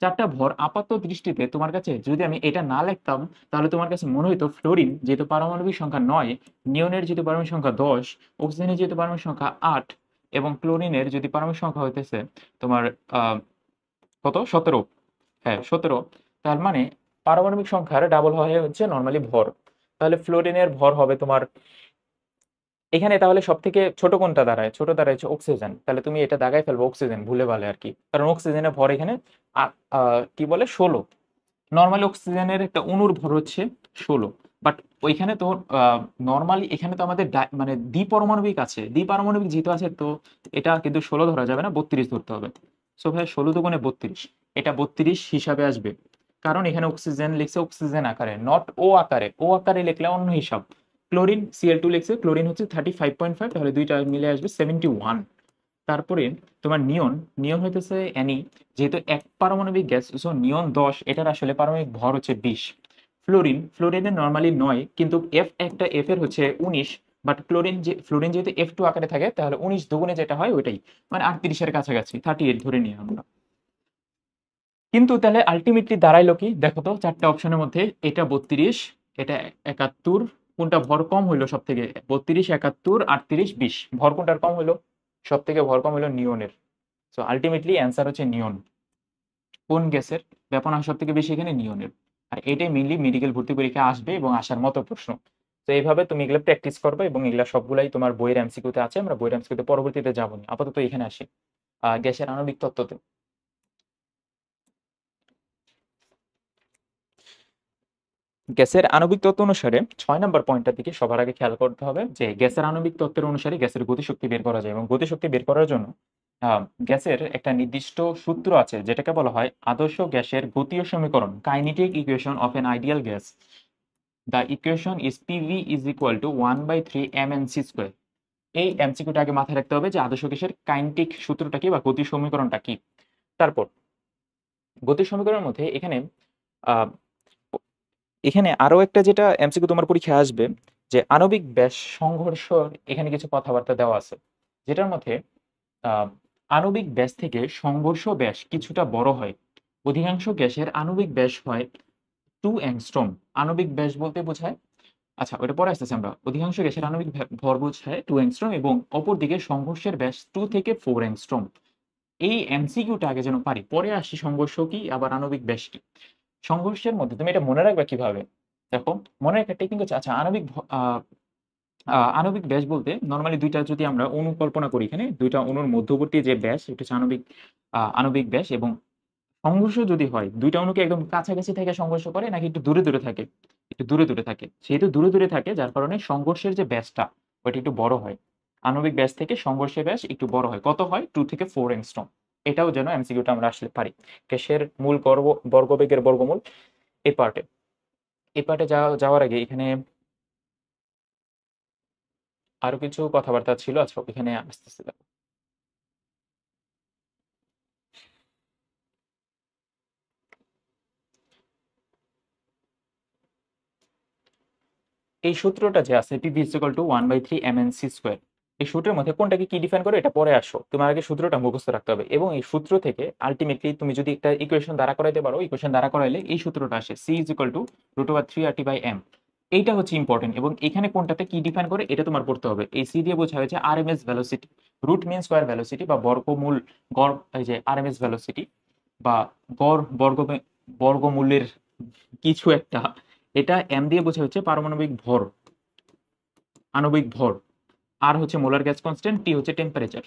চারটা ভর আপাত দৃষ্টিতে তোমার কাছে যদি আমি এটা না লিখতাম, তাহলে তোমার কাছে মনে হইতো ফ্লোরিন যেহেতু পারমাণবিক সংখ্যা 9, নিয়নের যেহেতু পারমাণবিক সংখ্যা 10, অক্সিজেনের যেহেতু পারমাণবিক সংখ্যা 8 এবং ক্লোরিনের যদি পারমাণবিক সংখ্যা হইতেছে তোমার আহ কত, 17, হ্যাঁ 17, তার মানে পারমাণবিক সংখ্যার ডাবল হয় হচ্ছে নর্মালি ভর। তাহলে ফ্লোরিনের ভর হবে তোমার এখানে, তাহলে সব থেকে ছোট কোনটা দাঁড়ায়, ছোট দাঁড়ায় হচ্ছে অক্সিজেন। তাহলে তুমি এটা দাগায় ফেলবো অক্সিজেন ভুলে ভালে আর কি, কারণ অক্সিজেনের ভর এখানে কি বলে 16। নর্মালি অক্সিজেনের একটা অণুর ভর হচ্ছে 16, বাট ওইখানে তো নর্মালি এখানে তো আমাদের মানে দ্বিপারমাণবিক আছে, দ্বিপারমাণবিক যেহেতু আছে তো এটা কিন্তু 16 ধরা যাবে না, 32 ধরতে হবে। সো ভাই 16 × 32, এটা 32 হিসাবে আসবে, কারণ এখানে অক্সিজেন লিখছে অক্সিজেন আকারে, নট ও আকারে। ও আকারে লিখলে অন্য হিসাব। ক্লোরিন Cl2 লিখছে, ক্লোরিন হচ্ছে 35.5, তাহলে দুইটা মিলে আসবে 71। তারপরে তোমার নিয়ন, নিয়ন হইতেছে Ni, যেহেতু এক পারমাণবিক গ্যাস, সো নিয়ন 10, এটার আসলে পারমাণবিক ভর হচ্ছে 20। ফ্লোরিন, ফ্লোরিনের নর্মালি 9, কিন্তু একটা এফ এর হচ্ছে 19, বাট ফ্লোরিন যেহেতু F2 আকারে থাকে, তাহলে 19 দুগুণে যেটা হয় ওইটাই, মানে 38-এর কাছাকাছি, 38 ধরে নিই আমরা। কিন্তু তাহলে আলটিমেটলি দাঁড়াইলো কি দেখো তো, চারটা অপশনের মধ্যে এটা 32, এটা 71, কোনটা ভর কম হইলো সব থেকে? 32, 71, 38, 20, ভর কোনটার কম হইলো? সব থেকে ভর কম হইলো নিয়নের। সো আলটিমেটলি অ্যান্সার হচ্ছে নিয়ন। কোন গ্যাসের ব্যাপন সব থেকে বেশি? এখানে নিয়নের। আর এটাই মেইনলি মেডিকেল ভর্তি পরীক্ষা আসবে এবং আসার মতো প্রশ্ন। তো এইভাবে তুমি এগুলো প্র্যাকটিস করবে এবং এগুলো সবগুলাই তোমার বইয়ের এমসিকিউতে আছে। আমরা বইয়ের এমসিকিউতে পরবর্তীতে যাবো না, আপাতত এখানে আসি গ্যাসের আণবিক তত্ত্বতে। গ্যাসের আণবিক তত্ত্ব অনুসারে 6 নম্বর পয়েন্টটার দিকে সবার আগে খেয়াল করতে হবে, যে গ্যাসের আণবিক তত্ত্বের অনুসারে গ্যাসের গতিশক্তি বের করা যায়, এবং গতিশক্তি বের করার জন্য গ্যাসের একটা নির্দিষ্ট সূত্র আছে, যেটাকে বলা হয় আদর্শ গ্যাসের গতীয় সমীকরণ, kinetic equation of N ideal gas. The equation is PV is equal two 1/3 mnc²। এই এমসিকিউটা আগে মাথায় রাখতে হবে যে আদর্শ গ্যাসের কাইনেটিক সূত্রটা কি বা গতি সমীকরণটা কি। তারপর গতি সমীকরণের মধ্যে এখানে আহ, এখানে আরো একটা যেটা এমসিকিউ তোমার পরীক্ষায় আসবে, যে আণবিক ব্যাস সংঘর্ষ, এখানে কিছু কথাবার্তা দেওয়া আছে, যেটার মধ্যে আহ, আণবিক ব্যাস থেকে সংঘর্ষ ব্যাস কিছুটা বড় হয়। অধিকাংশ গ্যাসের আণবিক ব্যাস হয় 2 অ্যাংস্ট্রম। আণবিক ব্যাস বলতে বোঝায়, আচ্ছা ওটা পরে আসতেছে আমরা, অধিকাংশ গ্যাসের আণবিক ভর বোঝায় 2 অ্যাংস্ট্রম এবং অপরদিকে সংঘর্ষের ব্যাস 2 থেকে 4 অ্যাংস্ট্রম। এই এমসিকিউটা আগে যেন পারি, পরে আসি সংঘর্ষ কি আবার আণবিক ব্যাস কি। সংঘর্ষের মধ্যে তুমি এটা মনে রাখবে কিভাবে, দেখো মনে রাখার টেকনিক হচ্ছে, আচ্ছা আণবিক ব্যাস বলতে নর্মালি দুইটা যদি আমরা অণু কল্পনা করি, এখানে দুইটা অণুর মধ্যবর্তী যে ব্যাস এটা হচ্ছে আণবিক ব্যাস। এবং সংঘর্ষ যদি হয়, দুইটা অণুকে একদম কাছাকাছি থেকে সংঘর্ষ করে নাকি একটু দূরে দূরে থাকে? একটু দূরে দূরে থাকে। সেহেতু দূরে দূরে থাকে, যার কারণে সংঘর্ষের যে ব্যাসটা ওইটা একটু বড় হয়। আণবিক ব্যাস থেকে সংঘর্ষের ব্যাস একটু বড় হয়, কত হয়? 2 থেকে 4 অ্যাংস্ট্রম। এটাও যেন এমসিকিউটা আমরা আসলে পারি। গ্যাসের মূল বর্গবেগের বর্গমূল, এই পার্টে। এই পার্টে যাওয়ার আগে এখানে আরো কিছু কথাবার্তা ছিল, আচ্ছা এখানে আসতেছে দেখো। এই সূত্রটা যে আছে, P v = 1/3 mnc²। এই সূত্রের মধ্যে কোনটাকে কি ডিফাইন করে এটা পরে আসো, তোমার আগে সূত্রটা মুখস্থ রাখতে হবে, এবং এই সূত্র থেকে আলটিমেটলি তুমি যদি একটা ইকুয়েশন দাঁড়া করাইতে পারো, ইকুয়েশন দাঁড়া করাইলে এই সূত্রটা আসে, c is equal two √3RT/m। এইটা হচ্ছে ইম্পর্টেন্ট, এবং এখানে কোনটাতে কি ডিফাইন করে এটা তোমার পড়তে হবে। এই সি দিয়ে বোঝা হয়েছে RMS velocity, root mean square velocity বা বর্গমূল, গড়, এই যে আরএমএস ভেলোসিটি বা গড় বর্গমূলের কিছু একটা। এটা এম দিয়ে বোঝা হচ্ছে পারমাণবিক ভর, আণবিক ভর, আর হচ্ছে মোলার গ্যাস কনস্ট্যান্ট, টি হচ্ছে টেম্পারেচার।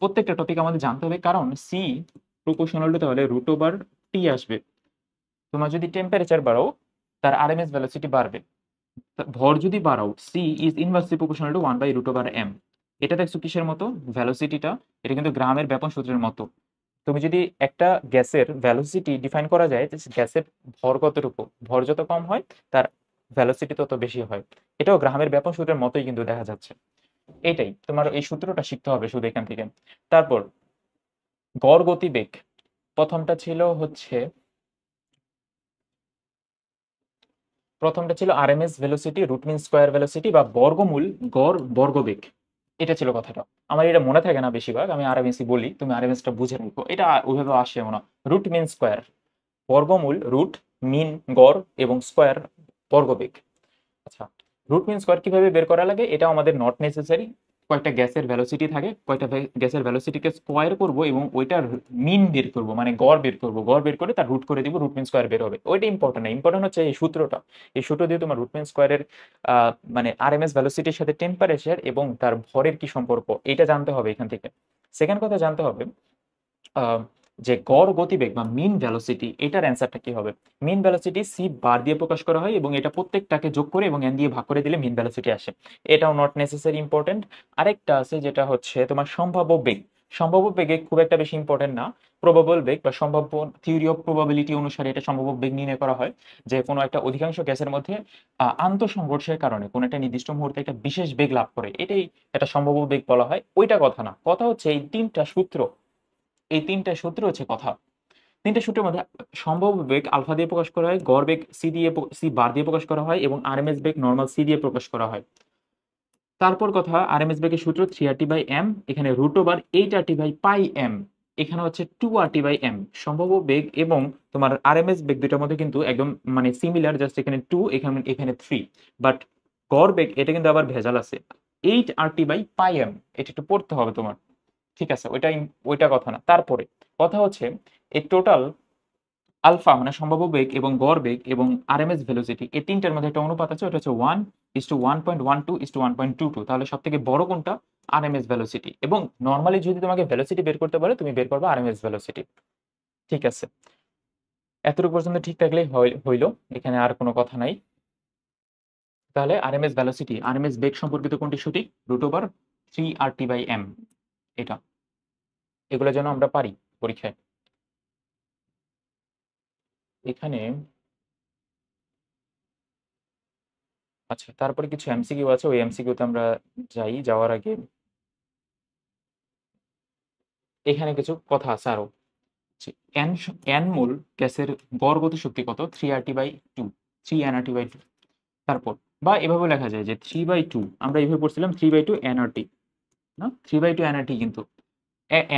প্রত্যেকটা টপিক আমাদের জানতে হবে, কারণ সি প্রপোর্শনাল টু তাহলে √টি আসবে। তোমার যদি টেম্পারেচার বাড়াও তার আরএমএস ভেলোসিটি বাড়বে, ভর যদি বাড়াও C is inversely proportional to 1/√m। এটা দেখছো কিসের মতো, ভেলোসিটিটা এটা কিন্তু গ্রামের ব্যাপন সূত্রের মতো। তুমি যদি একটা গ্যাসের ভেলোসিটি ডিফাইন করা যায়, গ্যাসের ভর কতটুকু, ভর যত কম হয় তার ভেলোসিটি তত বেশি হয়। এটাও গ্রামের ব্যাপন সূত্রের মতোই কিন্তু দেখা যাচ্ছে। এটাই তোমার এই সূত্রটা শিখতে হবে শুধু এখান থেকে। তারপর গড় গতিবেগ, প্রথমটা ছিল RMS velocity, root mean square velocity বা বর্গমূল গড় বর্গবেগ। এটা ছিল কথাটা। আমার এটা মনে থাকে না বেশিরভাগ, আমি আরএমএসই বলি, তুমি আরএমএসটা বুঝে রাখো, এটা ওইভাবে আসে না। রুট মিন স্কোয়ার, বর্গমূল রুট, মিন গড় এবং স্কোয়ার বর্গবেগ। আচ্ছা, রুট মিন স্কোয়ার কিভাবে বের করা লাগে এটা আমাদের নট নেসেসারি। কয়েকটা গ্যাসের ভ্যালোসিটি থাকে, কয়েকটা গ্যাসের ভ্যালোসিটিকে স্কোয়ার করব এবং ওইটার মিন বের করব, মানে গড় বের করব, গড় বের করে তার রুট করে দিব, রুট মিন স্কোয়ার বের হবে। ওইটা ইম্পর্টেন্ট না, ইম্পর্টেন্ট হচ্ছে এই সূত্রটা। এই সূত্র দিয়ে তোমার রুট মিন স্কোয়ারের মানে আরএমএস ভ্যালোসিটির সাথে টেম্পারেচার এবং তার ভরের কি সম্পর্ক এটা জানতে হবে এখান থেকে। সেকেন্ড কথা জানতে হবে যে গড় গতিবেগ বা মিন ভেলোসিটি, এটার অ্যান্সারটা কি হবে। মিন ভেলোসিটি সি বার দিয়ে প্রকাশ করা হয় এবং এটা প্রত্যেকটাকে যোগ করে এবং এন দিয়ে ভাগ করে দিলে মিন ভেলোসিটি আসে। এটাও নট নেসেসারি ইম্পর্টেন্ট। আরেকটা আছে যেটা হচ্ছে তোমার সম্ভাব্য বেগ। সম্ভাব্য বেগে খুব একটা বেশি ইম্পর্টেন্ট না, প্রবাবল বেগ বা সম্ভাব্য থিওরি অফ প্রবাবিলিটি অনুসারে এটা সম্ভাব্য বেগ নির্ণয় করা হয়, যে কোনো একটা অধিকাংশ গ্যাসের মধ্যে আন্তঃসংঘর্ষের কারণে কোনো একটা নির্দিষ্ট মুহূর্তে একটা বিশেষ বেগ লাভ করে, এটাই একটা সম্ভাব্য বেগ বলা হয়। ওইটা কথা না, কথা হচ্ছে এই তিনটা সূত্র, এই তিনটা সূত্র হচ্ছে কথা। তিনটা সূত্রের মধ্যে সম্ভাব্য বেগ আলফা দিয়ে প্রকাশ করা হয়, গড় বেগ সি বার দিয়ে প্রকাশ করা হয় এবং আরএমএস বেগ নর্মাল সি দিয়ে প্রকাশ করা হয়। তারপর কথা, আরএমএস বেগের সূত্র 3RT/m, এখানে √8RT/πm, এখানে হচ্ছে 2RT/m। সম্ভাব্য বেগ এবং তোমার আরএমএস বেগ দুইটার মধ্যে কিন্তু একদম মানে সিমিলার, জাস্ট এখানে 2, এখানে এখানে 3। বাট গড় বেগ এটা কিন্তু আবার ভেজাল আছে, 8RT/πm, এটা একটু পড়তে হবে তোমার। ঠিক আছে, ওইটা কথা না। তারপরে কথা হচ্ছে এই টোটাল আলফা মানে সম্ভাব্য বেগ এবং গড় বেগ এবং আরএমএস ভেলোসিটি, এই তিনটার মধ্যে একটা অনুপাত আছে, ওটা হচ্ছে 1:1.12:1.22। তাহলে সব থেকে বড় কোনটা, আরএমএস ভেলোসিটি। এবং নর্মালি যদি তোমাকে ভেলোসিটি বের করতে পারে তুমি বের করবে আরএমএস ভেলোসিটি। ঠিক আছে, এতটুকু পর্যন্ত ঠিক থাকলেই হইল, এখানে আর কোনো কথা নাই। তাহলে আরএমএস ভেলোসিটি, আরএমএস বেগ সম্পর্কিত কোনটি সঠিক, √3RT/m। এটা, এগুলো যেন আমরা পারি পরীক্ষায়। এখানে আচ্ছা, তারপরে কিছু এমসিকিউ আছে, ওই এমসিকিউতে আমরা যাওয়ার আগে এখানে কিছু কথা আছে আরো। এন এন মোল গ্যাসের গড় গতিশক্তি কত, 3RT/2, 3nRT/2। তারপর বা এভাবে লেখা যায় যে 3/2, আমরা এইভাবে পড়ছিলাম 3/2 nRT, না 3/2 nRT কিন্তু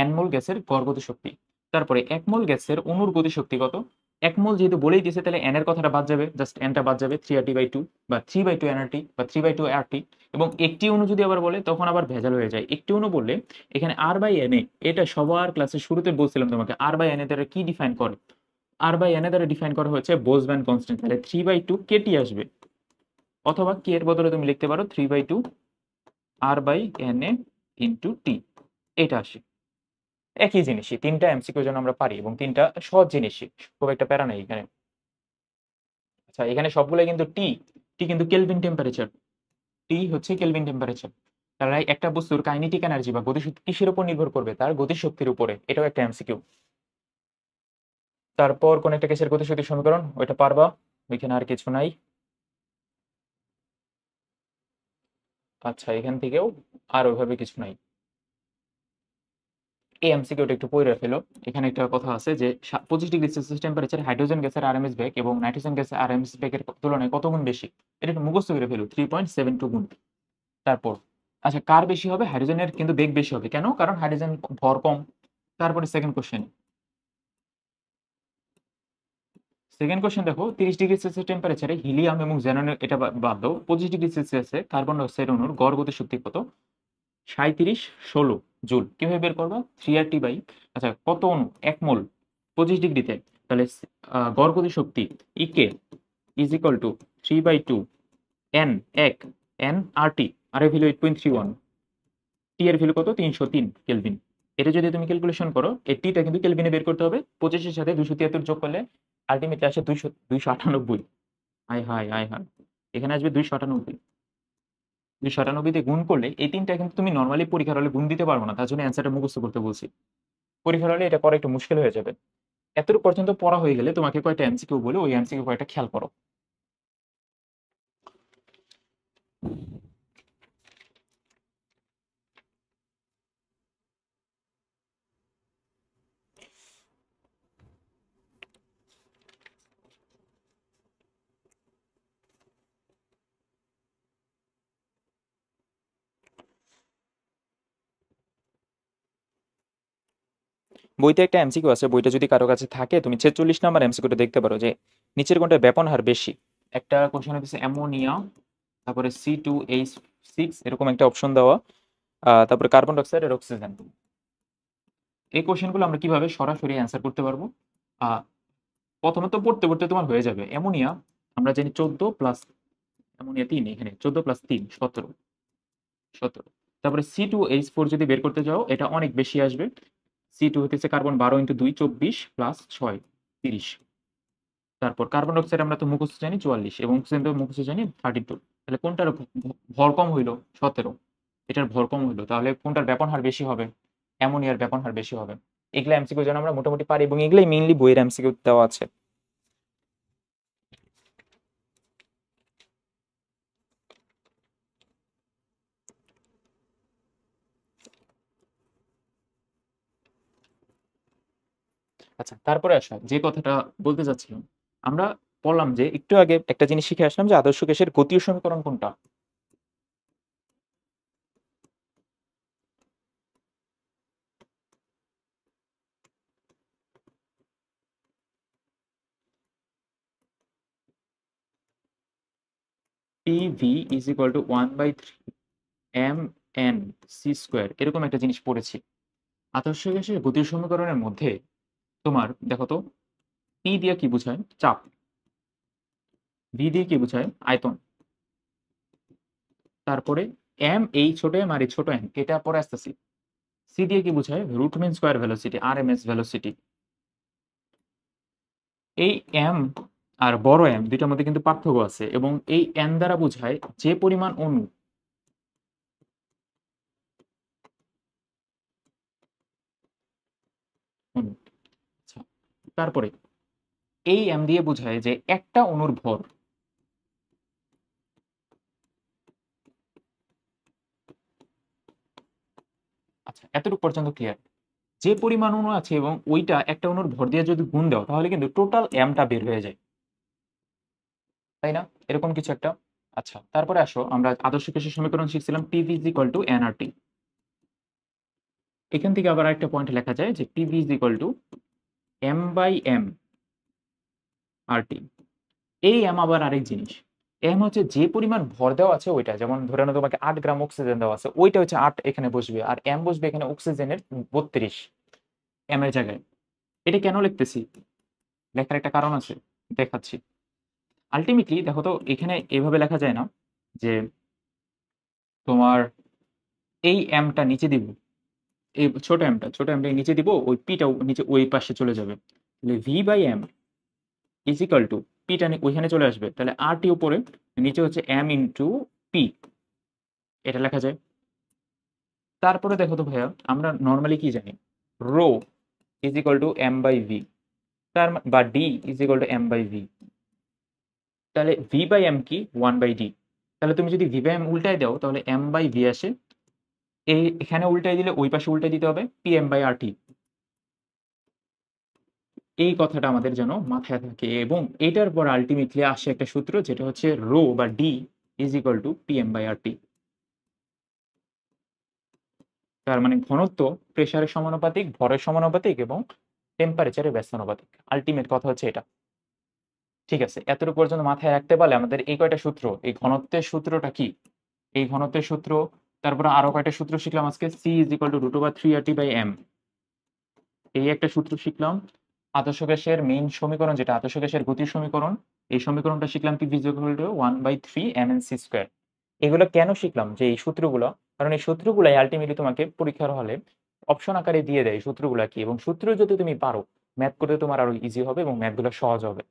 এন মোল গ্যাসের গড় গতিশক্তি। তারপরে 1 মোল গ্যাসের অণুর গতিশক্তি কত, 1 মোল যেহেতু বলেই দিয়েছে তাহলে এন এর কথাটা বাদ যাবে, জাস্ট এনটা বাদ যাবে, 3RT/2 বা 3/2 nRT বা 3/2 RT। এবং একটি অণু যদি আবার বলে তখন আবার ভেজাল হয়ে যায়। একটি অণু বললে এখানে R/n, এটা সবার ক্লাসের শুরুতে বলছিলাম তোমাকে, R/n দ্বারা কি ডিফাইন করে, R/n দ্বারা ডিফাইন করা হচ্ছে বোলজম্যান কনস্ট্যান্ট। তাহলে 3/2 কেটি আসবে, অথবা কে এর বদলে তুমি লিখতে পারো 3/2 R/na ইন্টু টি, এটা আসে। একই জিনিসই, তিনটা এমসিকিউ যেন আমরা পারি এবং তিনটা সহজ জিনিসই, খুব একটা প্যারা নেই এখানে। আচ্ছা, এখানে সবগুলো কিন্তু টি, টি কিন্তু কেলভিন টেম্পারেচার, টি হচ্ছে কেলভিন টেম্পারেচার। তাহলে একটা বস্তুর কাইনেটিক এনার্জি বা গতিশক্তি কিসের উপর নির্ভর করবে, তার গতিশক্তির উপরে, এটাও একটা এমসিকিউ। তারপর কোন একটা গ্যাসের গতিশক্তি সমীকরণ, ওইটা পারবা, ওইখানে আর কিছু নাই। আচ্ছা, এখান থেকেও আর ওইভাবে কিছু নাই। এই এমসিকিউটা একটু পড়ে ফেলো। এখানে একটা কথা আছে যে 25°C টেম্পারেচার হাইড্রোজেন গ্যাসের আরএমএস বেগ এবং নাইট্রোজেন গ্যাসের আরএমএস বেগের তুলনায় কত গুণ বেশি, এটা একটু মুখস্থ করে ফেলো, 3.72 গুণ। তারপর আচ্ছা, কার বেশি হবে? হাইড্রোজেনের কিন্তু বেগ বেশি হবে। কেন? কারণ হাইড্রোজেন ভর কম। তারপরে সেকেন্ড কোশ্চেন। সেকেন্ড কোশ্চেন দেখো, 30 ডিগ্রি সেলসিয়াস টেম্পারেচারে হিলিয়াম এবং জেননের, এটা বাদ দাও, 25 ডিগ্রি সেলসিয়াসে কার্বন ডাইঅক্সাইড অণুর গড় গতি শক্তি কত? 3716 জুল। কিভাবে বের করবো? 3RT বাই, আচ্ছা কত অণু? 1 মোল 25 ডিগ্রিতে, তাহলে গড় গতি শক্তি ইকে ইজ ইকুয়াল টু 3/2 এন, এক এন আর টি, আর এর ভ্যালু 8.31, টি এর ভ্যালু কত? 303 কেলভিন। এটা যদি তুমি ক্যালকুলেশন করো, এই টিটা কিন্তু কেলভিনে বের করতে হবে। 25-এর সাথে 273 যোগ করলে আলটিমেটলি আসে 298। আয় হায় আয় হায়, এখানে আসবে 298। 298 দিয়ে গুণ করলে এই তিনটা কিন্তু তুমি নর্মালি পরীক্ষার হলে গুণ দিতে পারবো না, তার জন্য অ্যান্সারটা মুখস্থ করতে বলছি। পরীক্ষার হলে এটা করা একটু মুশকিল হয়ে যাবে। এতটুকু পর্যন্ত পড়া হয়ে গেলে তোমাকে কয়টা এমসিকিউ বলে, ওই এমসিকিউ কয়টা খেয়াল করো। বইতে একটা এমসিকিউ আছে, বইটা যদি কারো কাছে থাকে তুমি 46 নাম্বার এমসিকিউটা দেখতে পারো, যে নিচের কোনটা ব্যাপন হার বেশি। একটা কোশ্চেন হচ্ছে অ্যামোনিয়া, তারপরে C2H6 এরকম একটা অপশন দেওয়া, তারপরে কার্বন ডাইঅক্সাইড আর অক্সিজেন। এই কোশ্চেনগুলো আমরা কিভাবে সরাসরি অ্যান্সার করতে পারবো? প্রথমে তো পড়তে পড়তে তোমার হয়ে যাবে। অ্যামোনিয়া আমরা জানি 14 প্লাস, অ্যামোনিয়া 3, এখানে 14 প্লাস 3 17, 17। তারপরে C2H4 যদি বের করতে যাও, এটা অনেক বেশি আসবে। C2 হতেছে কার্বন 12 ইন্টু 2 24 প্লাস 6 30। তারপর কার্বন ডাইঅক্সাইড আমরা তো মুখস্থ জানি 44, এবং অক্সিজেন তো মুখস্থ জানি 32। তাহলে কোনটার ভর কম হইলো? 17। এটার ভর কম হইলো, তাহলে কোনটার ব্যাপন হার বেশি হবে? অ্যামোনিয়ার ব্যাপন হার বেশি হবে। এগুলা এমসিকিউ যেন আমরা মোটামুটি পারি, এবং এগুলাই মেইনলি বইয়ের এমসিকিউ দেওয়া আছে। আচ্ছা, তারপরে আসা যে কথাটা বলতে চাচ্ছিলাম, আমরা বললাম যে একটু আগে একটা জিনিস শিখে আসলাম যে আদর্শ গ্যাসের গতীয় সমীকরণ কোনটা? PV is equal two 1/3 mn c², এরকম একটা জিনিস পড়েছি। আদর্শ গ্যাসের গতীয় সমীকরণের মধ্যে তোমার দেখো তো, পি দিয়ে কি বোঝায়? চাপ। ভি দিয়ে কি বোঝায়? আয়তন। তারপরে এম, এই ছোট এম আর এই ছোট এম, এটা পরে আসতেছি। সি দিয়ে কি বোঝায়? Root mean square velocity, R M S velocity. এই এম আর বড় এম দুইটার মধ্যে কিন্তু পার্থক্য আছে, এবং এই এন দ্বারা বোঝায় যে পরিমাণ অণু, অণু। আচ্ছা, তারপরে এই এম দিয়ে বোঝায় যে একটা অণুর ভর। আচ্ছা, এতটুকু পর্যন্ত ক্লিয়ার? যে পরিমাণ অণু আছে এবং ওইটা একটা অণুর ভর দিয়ে যদি গুণ দাও, তাহলে কিন্তু টোটাল এমটা বের হয়ে যায়, তাই না? এরকম কিছু একটা। আচ্ছা, তারপরে আসো, আমরা আদর্শ গ্যাসের সমীকরণ শিখছিলাম PV is equal to nRT. এখান থেকে আবার একটা পয়েন্ট লেখা যায় যে PV is equal to m/m RT। এই এম আবার আরেক জিনিস। এম হচ্ছে যে পরিমাণ ভর দেওয়া আছে ওইটা, যেমন ধরে নাও তোমাকে 8 গ্রাম অক্সিজেন দেওয়া আছে, ওইটা হচ্ছে 8 এখানে বসবে, আর এম বসবে এখানে অক্সিজেনের 32 এম এর জায়গায়। এটা কেন লিখতেছি? লেখার একটা কারণ আছে, দেখাচ্ছি। আলটিমেটলি দেখো তো, এখানে এভাবে লেখা যায় না যে তোমার এই এমটা নিচে দিব, এই ছোট এমটা নিচে দিব, ওই পিটাও নিচে ওই পাশে চলে যাবে। তাহলে V/m ইজ ইকাল টু, পিটা ওইখানে চলে আসবে, তাহলে আর টি উপরে, নিচে হচ্ছে এম ইন্টু পি, এটা লেখা যায়। তারপরে দেখো তো ভাইয়া, আমরা নর্মালি কি জানি? Rho is equal to m/v, তার বা D is equal to m/v। তাহলে V/m কি? 1/d। তাহলে তুমি যদি V/m উল্টাই দাও, তাহলে m/v আসে। এখানে উল্টাই দিলে ওই পাশে উল্টাই দিতে হবে, Pm/RT। এই কথাটা আমাদের যেন মাথায় থাকে, এবং এটার পর আলটিমেটলি আসে একটা সূত্র, যেটা হচ্ছে রো বা D is equal two Pm/RT। তার মানে ঘনত্ব প্রেসারের সমানুপাতিক, ভরের সমানুপাতিক এবং টেম্পারেচারের ব্যস্তানুপাতিক। আল্টিমেট কথা হচ্ছে এটা। ঠিক আছে, এতটুকু পর্যন্ত মাথায় রাখতে পারলে আমাদের এই কয়টা সূত্র, এই ঘনত্বের সূত্রটা কি, এই ঘনত্বের সূত্র, তারপরে আরো কয়টা সূত্র শিখলাম আজকে, c = √3RT/m, এই একটা সূত্র শিখলাম। আদর্শ গ্যাসের মেইন সমীকরণ যেটা আদর্শ গ্যাসের গতির সমীকরণ, এই সমীকরণটা শিখলাম P = 1/3 mc²। এগুলো কেন শিখলাম যে এই সূত্রগুলো, কারণ এই সূত্রগুলাই আলটিমেটলি তোমাকে পরীক্ষার হলে অপশন আকারে দিয়ে দেয় সূত্রগুলা কি, এবং সূত্র যদি তুমি পারো ম্যাথ করতে তোমার আরো ইজি হবে এবং ম্যাথগুলো সহজ হবে।